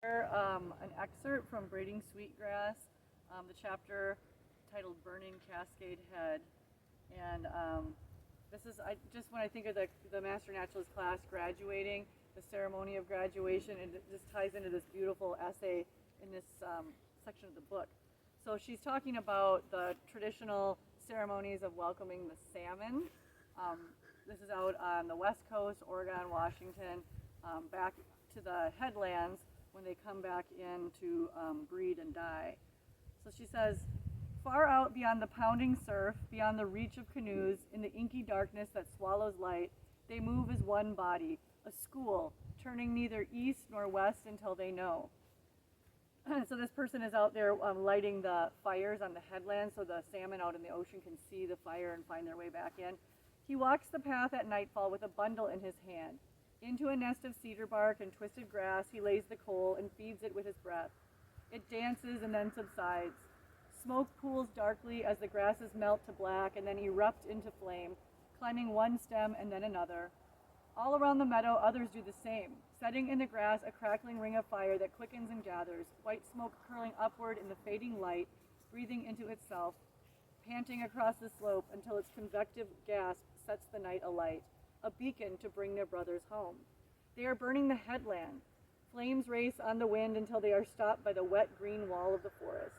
An excerpt from Braiding Sweetgrass, the chapter titled Burning Cascade Head. And this is, when I think of the Master Naturalist class graduating, the ceremony of graduation, and it just ties into this beautiful essay in this section of the book. So she's talking about the traditional ceremonies of welcoming the salmon. This is out on the West Coast, Oregon, Washington, back to the headlands when they come back in to breed and die. So she says, far out beyond the pounding surf, beyond the reach of canoes, in the inky darkness that swallows light, they move as one body, a school, turning neither east nor west until they know. So this person is out there lighting the fires on the headland so the salmon out in the ocean can see the fire and find their way back in. He walks the path at nightfall with a bundle in his hand. Into a nest of cedar bark and twisted grass he lays the coal and feeds it with his breath. It dances and then subsides. Smoke pools darkly as the grasses melt to black and then erupt into flame, climbing one stem and then another. All around the meadow others do the same, setting in the grass a crackling ring of fire that quickens and gathers, white smoke curling upward in the fading light, breathing into itself, panting across the slope until its convective gasp sets the night alight, a beacon to bring their brothers home. They are burning the headland. Flames race on the wind until they are stopped by the wet green wall of the forest.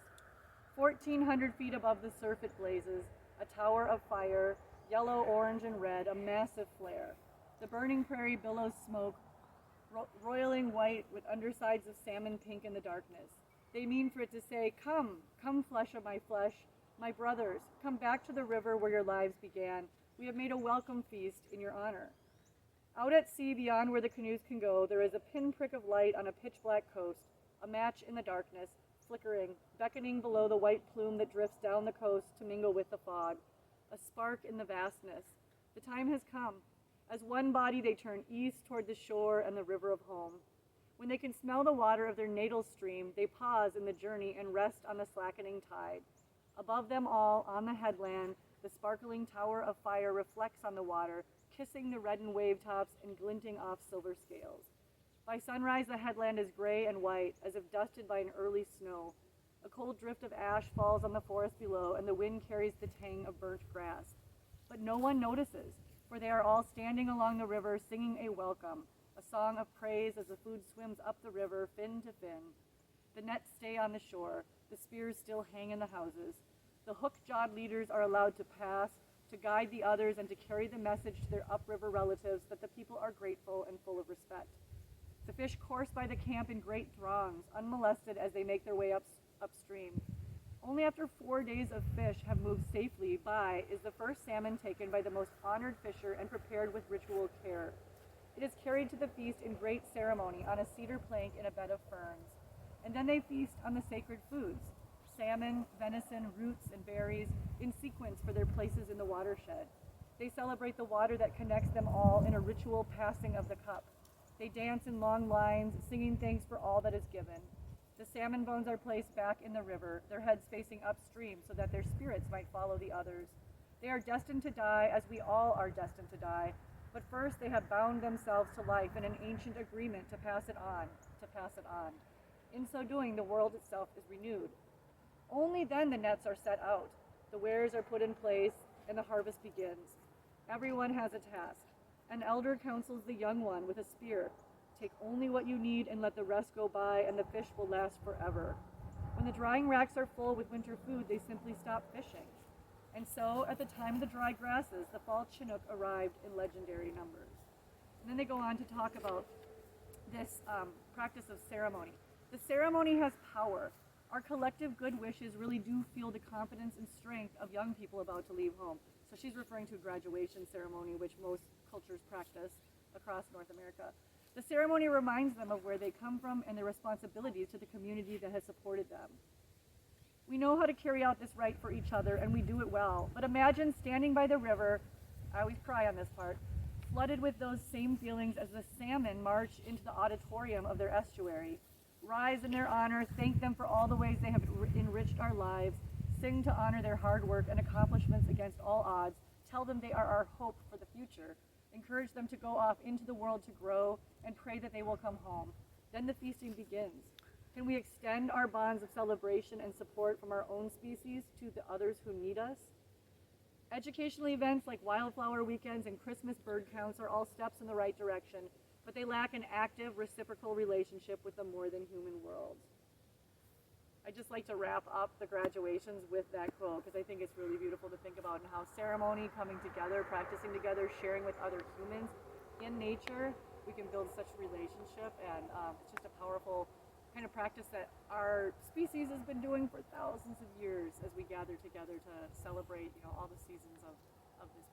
1,400 feet above the surf it blazes, a tower of fire, yellow, orange, and red, a massive flare. The burning prairie billows smoke, roiling white with undersides of salmon pink in the darkness. They mean for it to say, come, flesh of my flesh, my brothers, come back to the river where your lives began. We have made a welcome feast in your honor. Out at sea, beyond where the canoes can go, there is a pinprick of light on a pitch-black coast, a match in the darkness, flickering, beckoning below the white plume that drifts down the coast to mingle with the fog, a spark in the vastness. The time has come. As one body, they turn east toward the shore and the river of home. When they can smell the water of their natal stream, they pause in the journey and rest on the slackening tide. Above them all, on the headland, the sparkling tower of fire reflects on the water, kissing the reddened wave tops and glinting off silver scales. By sunrise, the headland is gray and white, as if dusted by an early snow. A cold drift of ash falls on the forest below, and the wind carries the tang of burnt grass. But no one notices, for they are all standing along the river singing a welcome, a song of praise as the food swims up the river, fin to fin. The nets stay on the shore, the spears still hang in the houses. The hook-jawed leaders are allowed to pass, to guide the others, and to carry the message to their upriver relatives that the people are grateful and full of respect. The fish course by the camp in great throngs, unmolested as they make their way upstream. Only after 4 days of fish have moved safely by is the first salmon taken by the most honored fisher and prepared with ritual care. It is carried to the feast in great ceremony on a cedar plank in a bed of ferns. And then they feast on the sacred foods, salmon, venison, roots, and berries, in sequence for their places in the watershed. They celebrate the water that connects them all in a ritual passing of the cup. They dance in long lines, singing thanks for all that is given. The salmon bones are placed back in the river, their heads facing upstream so that their spirits might follow the others. They are destined to die as we all are destined to die, but first they have bound themselves to life in an ancient agreement to pass it on, In so doing, the world itself is renewed. Only then the nets are set out, the wares are put in place, and the harvest begins. Everyone has a task. An elder counsels the young one with a spear. Take only what you need and let the rest go by, and the fish will last forever. When the drying racks are full with winter food, they simply stop fishing. And so, at the time of the dry grasses, the fall Chinook arrived in legendary numbers. And then they go on to talk about this practice of ceremony. The ceremony has power. Our collective good wishes really do feel the confidence and strength of young people about to leave home. So she's referring to a graduation ceremony, which most cultures practice across North America. The ceremony reminds them of where they come from and their responsibilities to the community that has supported them. We know how to carry out this rite for each other, and we do it well. But imagine standing by the river, I always cry on this part, flooded with those same feelings as the salmon march into the auditorium of their estuary. Rise in their honor, thank them for all the ways they have enriched our lives, sing to honor their hard work and accomplishments against all odds, tell them they are our hope for the future, encourage them to go off into the world to grow, and pray that they will come home. Then the feasting begins. Can we extend our bonds of celebration and support from our own species to the others who need us? Educational events like wildflower weekends and Christmas bird counts are all steps in the right direction, but they lack an active, reciprocal relationship with the more than human world. I'd just like to wrap up the graduations with that quote, because I think it's really beautiful to think about, and how ceremony, coming together, practicing together, sharing with other humans in nature, we can build such relationship, and it's just a powerful kind of practice that our species has been doing for thousands of years as we gather together to celebrate, all the seasons of this